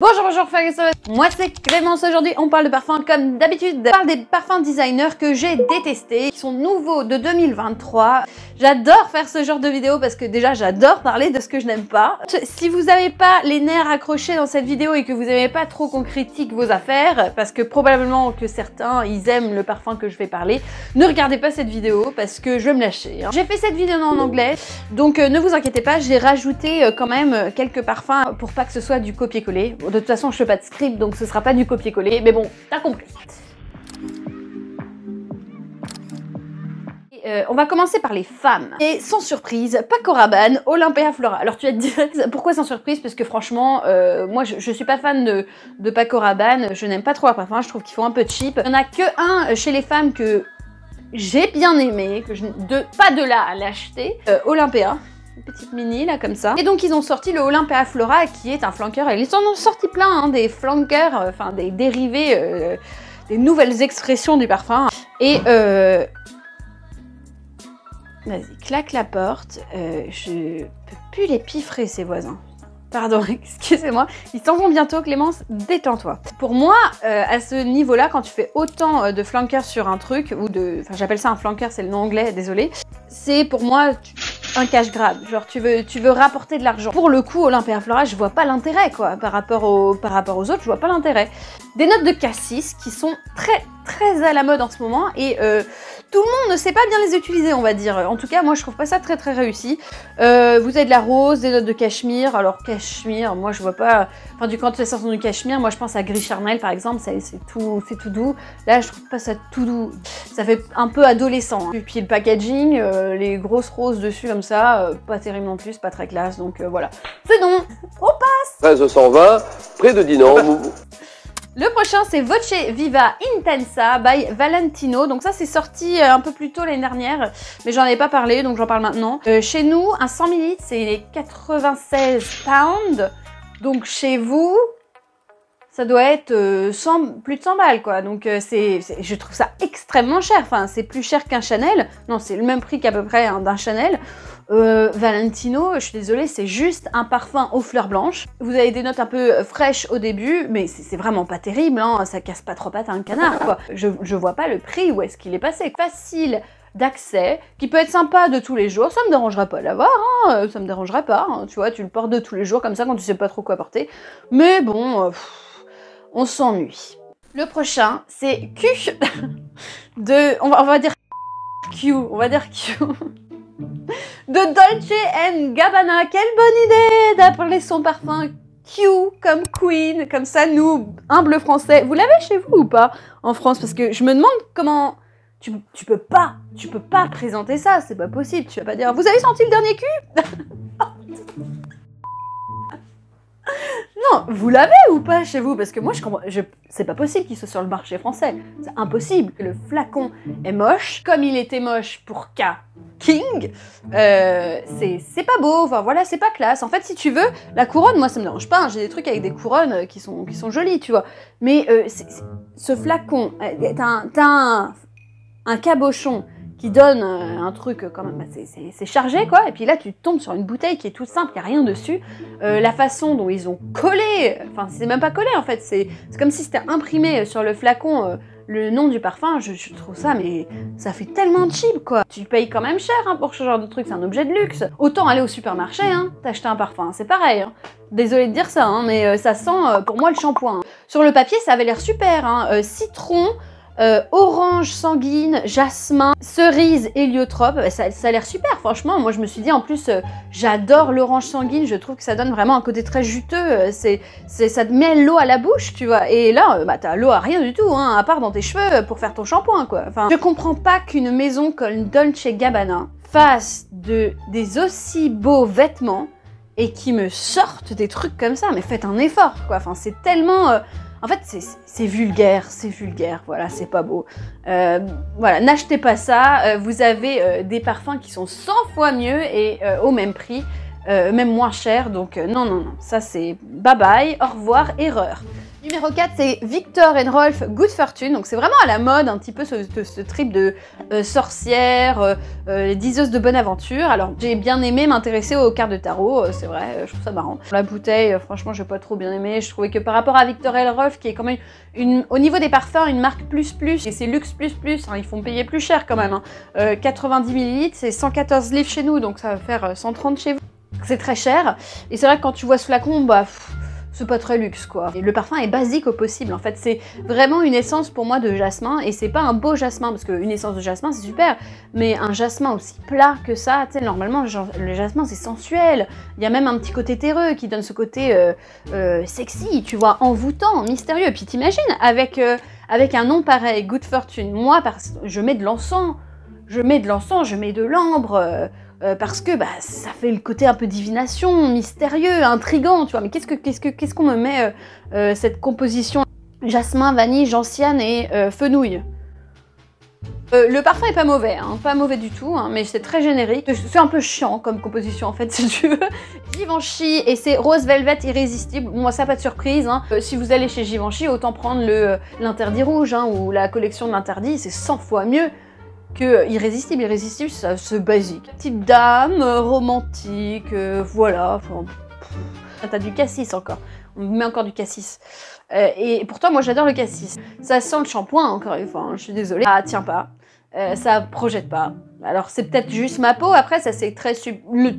Bonjour, moi c'est Clémence. Aujourd'hui on parle de parfums comme d'habitude. On parle des parfums designers que j'ai détestés, qui sont nouveaux de 2023. J'adore faire ce genre de vidéo parce que déjà j'adore parler de ce que je n'aime pas. Si vous n'avez pas les nerfs accrochés dans cette vidéo et que vous n'aimez pas trop qu'on critique vos affaires, parce que probablement que certains ils aiment le parfum que je vais parler, ne regardez pas cette vidéo parce que je vais me lâcher. J'ai fait cette vidéo en anglais, donc ne vous inquiétez pas, j'ai rajouté quand même quelques parfums pour pas que ce soit du copier-coller. Bon, de toute façon, je fais pas de script, donc ce sera pas du copier-coller, mais bon, t'as compris. On va commencer par les femmes. Et sans surprise, Paco Rabanne, Olympia Flora. Alors tu vas te dire, pourquoi sans surprise? Parce que franchement, moi je suis pas fan de Paco Rabanne, je n'aime pas trop leur parfum, je trouve qu'ils font un peu cheap. Il n'y en a que un chez les femmes que j'ai bien aimé, que pas de là à l'acheter, Olympia. Petite mini là comme ça. Et donc ils ont sorti le Olympia Flora qui est un flanker. Ils en ont sorti plein, hein, des flankers, enfin des dérivés, des nouvelles expressions du parfum. Et vas-y, claque la porte. Je peux plus les piffrer ces voisins. Pardon, excusez-moi. Ils s'en vont bientôt, Clémence, détends-toi. Pour moi, à ce niveau-là, quand tu fais autant de flankers sur un truc, ou de... Enfin, j'appelle ça un flanker, c'est le nom anglais, désolé. C'est pour moi un cash grab. Genre, tu veux rapporter de l'argent. Pour le coup, Olympia Flora, je vois pas l'intérêt, quoi. Par rapport aux autres, je vois pas l'intérêt. Des notes de cassis qui sont très à la mode en ce moment et tout le monde ne sait pas bien les utiliser, on va dire. En tout cas, moi, je trouve pas ça très réussi. Vous avez de la rose, des notes de cachemire. Alors, cachemire, moi, je vois pas... Enfin, quand tu sors du cachemire, moi, je pense à Gris Charnel, par exemple. C'est tout doux. Là, je trouve pas ça tout doux. Ça fait un peu adolescent. Et puis, le packaging, les grosses roses dessus, comme ça, pas terrible non plus, pas très classe. Donc, voilà. C'est non. On passe. 1320, près de Dinan. Le prochain, c'est Voce Viva Intensa by Valentino. Donc ça, c'est sorti un peu plus tôt l'année dernière, mais j'en avais pas parlé, donc j'en parle maintenant. Chez nous, un 100 ml, c'est 96 pounds. Donc chez vous, ça doit être plus de 100 balles, quoi. Donc je trouve ça extrêmement cher. Enfin, c'est plus cher qu'un Chanel. Non, c'est le même prix qu'à peu près hein, d'un Chanel. Valentino, je suis désolée, c'est juste un parfum aux fleurs blanches. Vous avez des notes un peu fraîches au début, mais c'est vraiment pas terrible, hein, ça casse pas trop pattes à un canard, quoi. Je vois pas le prix, où est-ce qu'il est passé. Facile d'accès, qui peut être sympa de tous les jours, ça me dérangerait pas de l'avoir, hein, ça me dérangerait pas, hein, tu vois, tu le portes de tous les jours, comme ça, quand tu sais pas trop quoi porter. Mais bon, on s'ennuie. Le prochain, c'est Q on va dire Q, de Dolce & Gabbana. Quelle bonne idée d'appeler son parfum Q comme Queen, comme ça nous, humbles français. Vous l'avez chez vous ou pas en France? Parce que je me demande comment... Tu peux pas présenter ça, c'est pas possible. Tu vas pas dire, vous avez senti le dernier Q? Non, vous l'avez ou pas chez vous? Parce que moi, c'est pas possible qu'il soit sur le marché français. C'est impossible. Le flacon est moche, comme il était moche pour K. King, c'est pas beau, enfin voilà, c'est pas classe. En fait, si tu veux, la couronne, moi ça me dérange pas, hein, j'ai des trucs avec des couronnes qui sont jolies, tu vois. Mais ce flacon, t'as un cabochon qui donne un truc quand même, c'est chargé quoi, et puis là tu tombes sur une bouteille qui est toute simple, il n'y a rien dessus. La façon dont ils ont collé, enfin c'est même pas collé en fait, c'est comme si c'était imprimé sur le flacon le nom du parfum, je trouve ça, mais ça fait tellement cheap quoi. Tu payes quand même cher hein, pour ce genre de truc, c'est un objet de luxe. Autant aller au supermarché, hein, t'acheter un parfum, c'est pareil. Hein. Désolée de dire ça, hein, mais ça sent pour moi le shampoing. Hein. Sur le papier ça avait l'air super, hein, citron, orange sanguine, jasmin, cerise, héliotrope, ça a l'air super franchement. Moi je me suis dit en plus j'adore l'orange sanguine, je trouve que ça donne vraiment un côté très juteux, ça te met l'eau à la bouche tu vois, et là bah t'as l'eau à rien du tout hein, à part dans tes cheveux pour faire ton shampoing quoi. Enfin, je comprends pas qu'une maison comme Dolce & Gabbana fasse des aussi beaux vêtements et qui me sortent des trucs comme ça, mais faites un effort quoi, enfin c'est tellement... En fait, c'est vulgaire, voilà, c'est pas beau. Voilà, n'achetez pas ça, vous avez des parfums qui sont 100 fois mieux et au même prix, même moins cher, donc non, ça c'est bye bye, au revoir, erreur. Numéro 4, c'est Viktor & Rolf Good Fortune. Donc c'est vraiment à la mode, un petit peu ce trip de sorcière, diseuse de bonne aventure. Alors j'ai bien aimé m'intéresser aux cartes de tarot, c'est vrai, je trouve ça marrant. La bouteille, franchement, j'ai pas trop bien aimé. Je trouvais que par rapport à Viktor & Rolf, qui est quand même au niveau des parfums, une marque plus, et c'est luxe plus, hein, ils font payer plus cher quand même. Hein. 90 ml, c'est 114 livres chez nous, donc ça va faire 130 chez vous. C'est très cher. Et c'est vrai que quand tu vois ce flacon, bah... c'est pas très luxe quoi. Et le parfum est basique au possible en fait, c'est vraiment une essence pour moi de jasmin et c'est pas un beau jasmin parce qu'une essence de jasmin c'est super, mais un jasmin aussi plat que ça, tu sais normalement le jasmin c'est sensuel, il y a même un petit côté terreux qui donne ce côté sexy, tu vois, envoûtant, mystérieux, et puis t'imagines avec un nom pareil, Good Fortune, moi je mets de l'encens, je mets de l'ambre, parce que bah, ça fait le côté un peu divination, mystérieux, intriguant, tu vois. Mais qu'est-ce qu'on me met cette composition jasmin, vanille, gentiane et fenouil. Le parfum est pas mauvais, hein, pas mauvais du tout, hein, mais c'est très générique. C'est un peu chiant comme composition en fait, si tu veux. Givenchy et c'est Rose Velvet Irrésistible. Moi, ça pas de surprise. Hein. Si vous allez chez Givenchy, autant prendre l'interdit rouge hein, ou la collection de l'interdit, c'est 100 fois mieux que Irrésistible. Irrésistible, c'est basique. Petite dame, romantique, voilà. T'as du cassis encore. On met encore du cassis. Et pourtant, moi, j'adore le cassis. Ça sent le shampoing, encore une fois. Hein, je suis désolée. Ça tient pas. Ça projette pas. Alors, c'est peut-être juste ma peau. Après, ça, c'est très...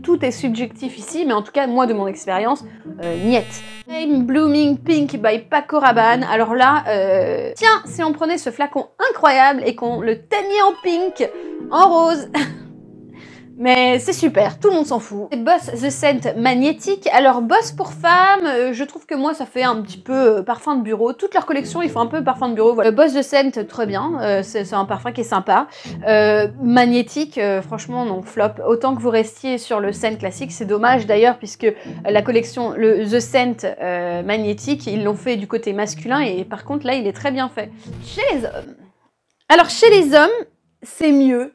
tout est subjectif ici. Mais en tout cas, moi, de mon expérience, niet. Blooming Pink by Paco Rabanne. Alors là, tiens, si on prenait ce flacon incroyable et qu'on le teignait en pink, en rose... Mais c'est super, tout le monde s'en fout. C'est Boss The Scent magnétique. Alors Boss pour femmes, je trouve que moi ça fait un petit peu parfum de bureau. Toute leur collection, ils font un peu parfum de bureau. Voilà. Boss The Scent, très bien. C'est un parfum qui est sympa. Magnétique, franchement non, flop. Autant que vous restiez sur le scent classique, c'est dommage d'ailleurs puisque la collection, le The Scent magnétique, ils l'ont fait du côté masculin et par contre là, il est très bien fait. Chez les hommes. Alors chez les hommes, c'est mieux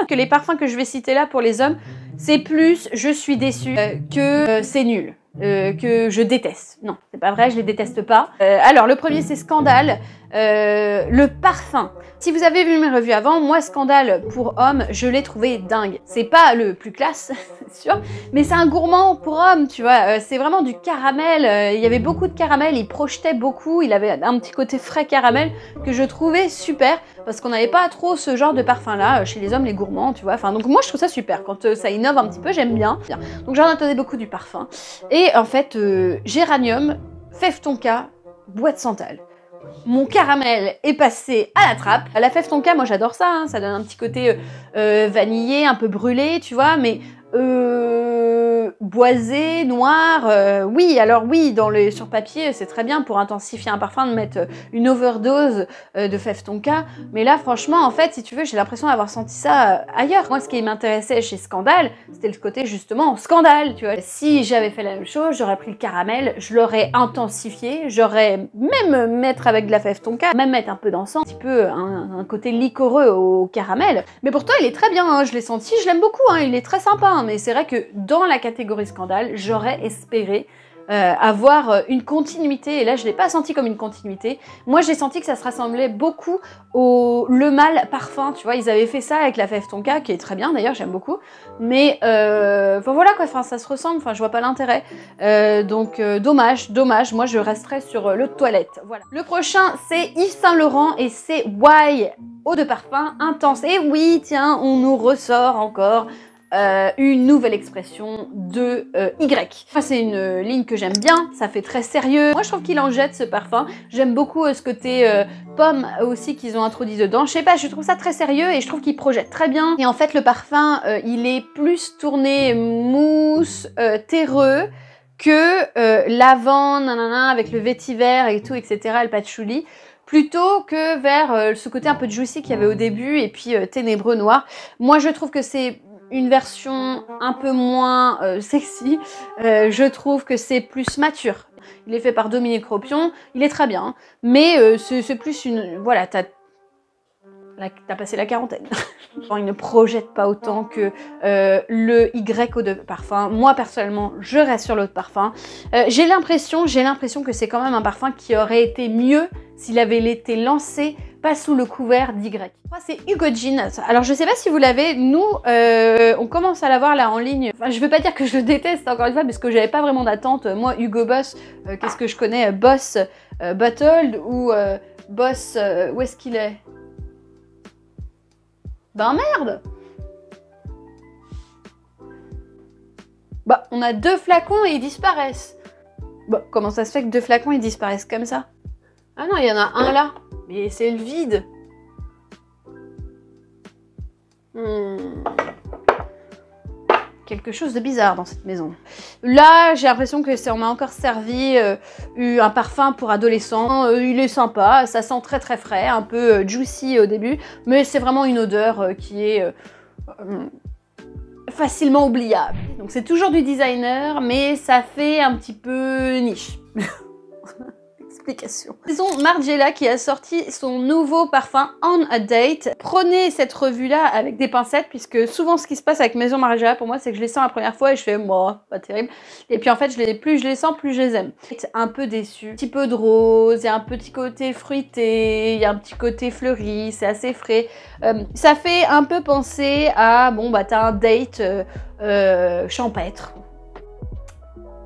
que les parfums que je vais citer là pour les hommes. C'est plus je suis déçue que c'est nul, que je déteste. Non, c'est pas vrai, je les déteste pas. Alors le premier c'est Scandale, le parfum. Si vous avez vu mes revues avant, moi Scandale pour homme, je l'ai trouvé dingue. C'est pas le plus classe, c'est sûr, mais c'est un gourmand pour homme, tu vois. C'est vraiment du caramel, il y avait beaucoup de caramel, il projetait beaucoup, il avait un petit côté frais caramel que je trouvais super, parce qu'on n'avait pas trop ce genre de parfum là chez les hommes, les gourmands, tu vois. Enfin, donc moi je trouve ça super, quand ça innove un petit peu, j'aime bien. Donc j'en attendais beaucoup du parfum. Et en fait, Géranium, Fève Tonka, Boîte Santal. Mon caramel est passé à la trappe. La fève tonka, moi j'adore ça, hein, ça donne un petit côté vanillé, un peu brûlé, tu vois, mais boisé, noir, oui, alors oui, sur papier, c'est très bien pour intensifier un parfum de mettre une overdose de fève tonka, mais là, franchement, en fait, si tu veux, j'ai l'impression d'avoir senti ça ailleurs. Moi, ce qui m'intéressait chez Scandale, c'était le côté, justement, scandale, tu vois. Si j'avais fait la même chose, j'aurais pris le caramel, je l'aurais intensifié, j'aurais même mettre avec de la fève tonka, même mettre un peu d'encens, un petit peu un côté liquoreux au caramel, mais pourtant, il est très bien, hein, je l'ai senti, je l'aime beaucoup, hein, il est très sympa, hein, mais c'est vrai que dans la catégorie Scandale, j'aurais espéré avoir une continuité, et là je l'ai pas senti comme une continuité. Moi j'ai senti que ça se rassemblait beaucoup au Le Mal parfum, tu vois, ils avaient fait ça avec la fève tonka, qui est très bien d'ailleurs, j'aime beaucoup, mais enfin voilà quoi, enfin ça se ressemble, enfin je vois pas l'intérêt, donc dommage, moi je resterai sur le toilette, voilà. Le prochain c'est Yves Saint Laurent et c'est Why eau de parfum intense, et oui tiens, on nous ressort encore une nouvelle expression de Y. Moi, c'est une ligne que j'aime bien, ça fait très sérieux. Moi, je trouve qu'il en jette ce parfum. J'aime beaucoup ce côté pomme aussi qu'ils ont introduit dedans. Je sais pas, je trouve ça très sérieux et je trouve qu'il projette très bien. Et en fait, le parfum, il est plus tourné mousse, terreux, que lavande, nanana, avec le vétiver et tout, etc., le patchouli, plutôt que vers ce côté un peu juicy qu'il y avait au début et puis ténébreux noir. Moi, je trouve que c'est une version un peu moins sexy, je trouve que c'est plus mature. Il est fait par Dominique Ropion, il est très bien, mais c'est plus une... Voilà, t'as passé la quarantaine. Il ne projette pas autant que le Y Eau de Parfum. Moi, personnellement, je reste sur l'eau de parfum. J'ai l'impression que c'est quand même un parfum qui aurait été mieux s'il avait été lancé pas sous le couvert d'Y. C'est Hugo Jean. Alors, je sais pas si vous l'avez. Nous, on commence à l'avoir là en ligne. Enfin, je veux pas dire que je le déteste, encore une fois, parce que j'avais pas vraiment d'attente. Moi, Hugo Boss, qu'est-ce que je connais? Boss Bottled ou Boss... où est-ce qu'il est? Ben merde! Bah, on a 2 flacons et ils disparaissent. Bah, comment ça se fait que 2 flacons ils disparaissent comme ça? Ah non, il y en a un là. Mais c'est le vide. Quelque chose de bizarre dans cette maison. Là, j'ai l'impression que on m'a encore servi un parfum pour adolescent. Il est sympa, ça sent très très frais, un peu juicy au début, mais c'est vraiment une odeur qui est facilement oubliable. Donc c'est toujours du designer, mais ça fait un petit peu niche. Explication. Maison Margiela qui a sorti son nouveau parfum On a Date. Prenez cette revue-là avec des pincettes, puisque souvent ce qui se passe avec Maison Margiela pour moi, c'est que je les sens la première fois et je fais moi, pas terrible. Et puis en fait, plus je les sens, plus je les aime. Un peu déçu. Un petit peu de rose, il y a un petit côté fruité, il y a un petit côté fleuri, c'est assez frais. Ça fait un peu penser à, bon bah t'as un date champêtre.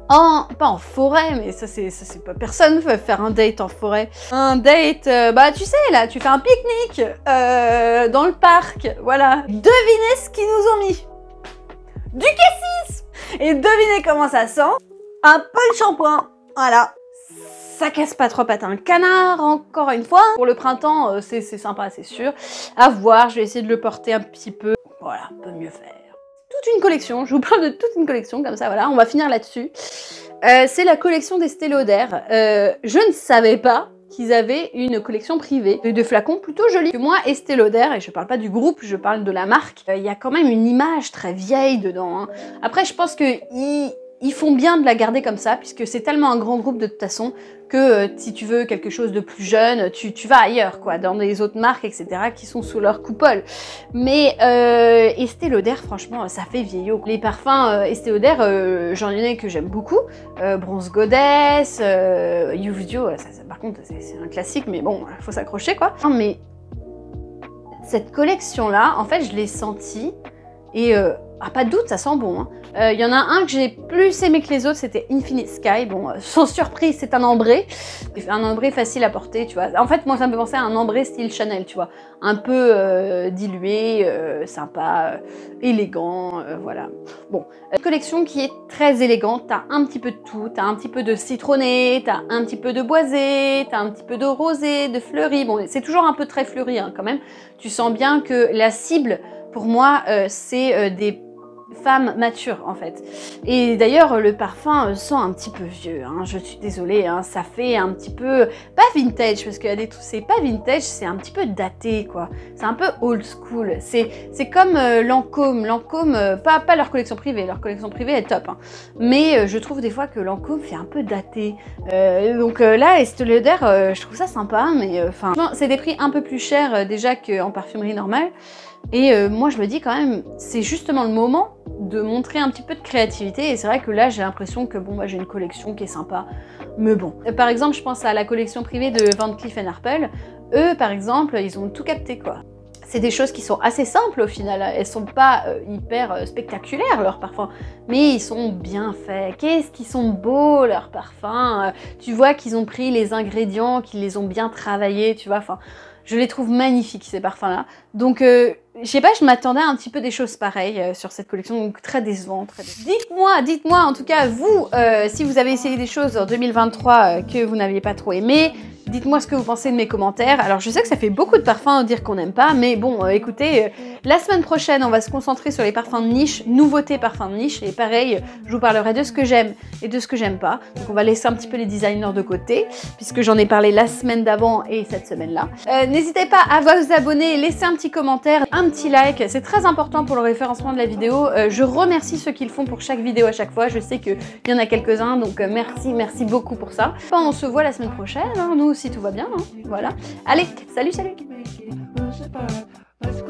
Pas en forêt, mais ça c'est pas... Personne ne veut faire un date en forêt. Un date, bah tu sais, là, tu fais un pique-nique dans le parc, voilà. Devinez ce qu'ils nous ont mis. Du cassis. Et devinez comment ça sent. Un peu de shampoing, voilà. Ça casse pas trois pattes à un canard, encore une fois. Pour le printemps, c'est sympa, c'est sûr. À voir, je vais essayer de le porter un petit peu. Voilà, on peut mieux faire. Toute une collection, je vous parle de toute une collection, comme ça, voilà, on va finir là-dessus. C'est la collection d'Estée Lauder. Je ne savais pas qu'ils avaient une collection privée de flacons plutôt jolis. Que moi, Estée Lauder, et je parle pas du groupe, je parle de la marque, il y a quand même une image très vieille dedans. Hein. Après, je pense qu'ils font bien de la garder comme ça, puisque c'est tellement un grand groupe de toute façon que si tu veux quelque chose de plus jeune, tu vas ailleurs, quoi, dans des autres marques, etc., qui sont sous leur coupole. Mais Estée Lauder, franchement, ça fait vieillot. Les parfums Estée Lauder, j'en ai que j'aime beaucoup. Bronze Goddess, Youth Dio, par contre, c'est un classique, mais bon, faut s'accrocher, quoi. Non, mais cette collection-là, en fait, je l'ai sentie et... pas de doute, ça sent bon. Hein. Y en a un que j'ai plus aimé que les autres, c'était Infinite Sky. Bon, sans surprise, c'est un ambré. Un ambré facile à porter, tu vois. En fait, moi, ça me fait penser à un ambré style Chanel, tu vois. Un peu dilué, sympa, élégant, voilà. Bon, une collection qui est très élégante. T'as un petit peu de tout. T'as un petit peu de citronné, t'as un petit peu de boisé, t'as un petit peu de rosé, de fleuri. Bon, c'est toujours un peu très fleuri, hein, quand même. Tu sens bien que la cible, pour moi, c'est des femmes matures en fait. Et d'ailleurs le parfum sent un petit peu vieux, hein. Je suis désolée, hein. Ça fait un petit peu, pas vintage parce qu'il y a des trucs, c'est pas vintage, c'est un petit peu daté quoi. C'est un peu old school. C'est comme Lancôme, pas leur collection privée est top, hein. Mais je trouve des fois que Lancôme fait un peu daté. Donc là Estée Lauder, je trouve ça sympa, mais enfin c'est des prix un peu plus chers déjà qu'en parfumerie normale. Et moi je me dis quand même, c'est justement le moment de montrer un petit peu de créativité, et c'est vrai que là j'ai l'impression que bon bah j'ai une collection qui est sympa, mais bon. Par exemple je pense à la collection privée de Van Cleef & Arpels, eux par exemple ils ont tout capté quoi. C'est des choses qui sont assez simples au final, elles sont pas hyper spectaculaires leurs parfums, mais ils sont bien faits. Qu'est-ce qu'ils sont beaux leurs parfums, tu vois qu'ils ont pris les ingrédients, qu'ils les ont bien travaillés, tu vois, enfin... Je les trouve magnifiques ces parfums-là. Donc, je sais pas, je m'attendais à un petit peu des choses pareilles sur cette collection, donc très décevant. Dites-moi en tout cas, vous, si vous avez essayé des choses en 2023 que vous n'aviez pas trop aimé. Dites-moi ce que vous pensez de mes commentaires. Alors, je sais que ça fait beaucoup de parfums à dire qu'on n'aime pas, mais bon, écoutez, la semaine prochaine, on va se concentrer sur les parfums de niche, nouveautés parfums de niche, et pareil, je vous parlerai de ce que j'aime et de ce que j'aime pas. Donc, on va laisser un petit peu les designers de côté, puisque j'en ai parlé la semaine d'avant et cette semaine-là. N'hésitez pas à vous abonner, laisser un petit commentaire, un petit like, c'est très important pour le référencement de la vidéo. Je remercie ceux qui le font pour chaque vidéo à chaque fois, je sais qu'il y en a quelques-uns, donc merci beaucoup pour ça. Enfin, on se voit la semaine prochaine, hein, nous si tout va bien, hein, voilà. Allez, salut Let's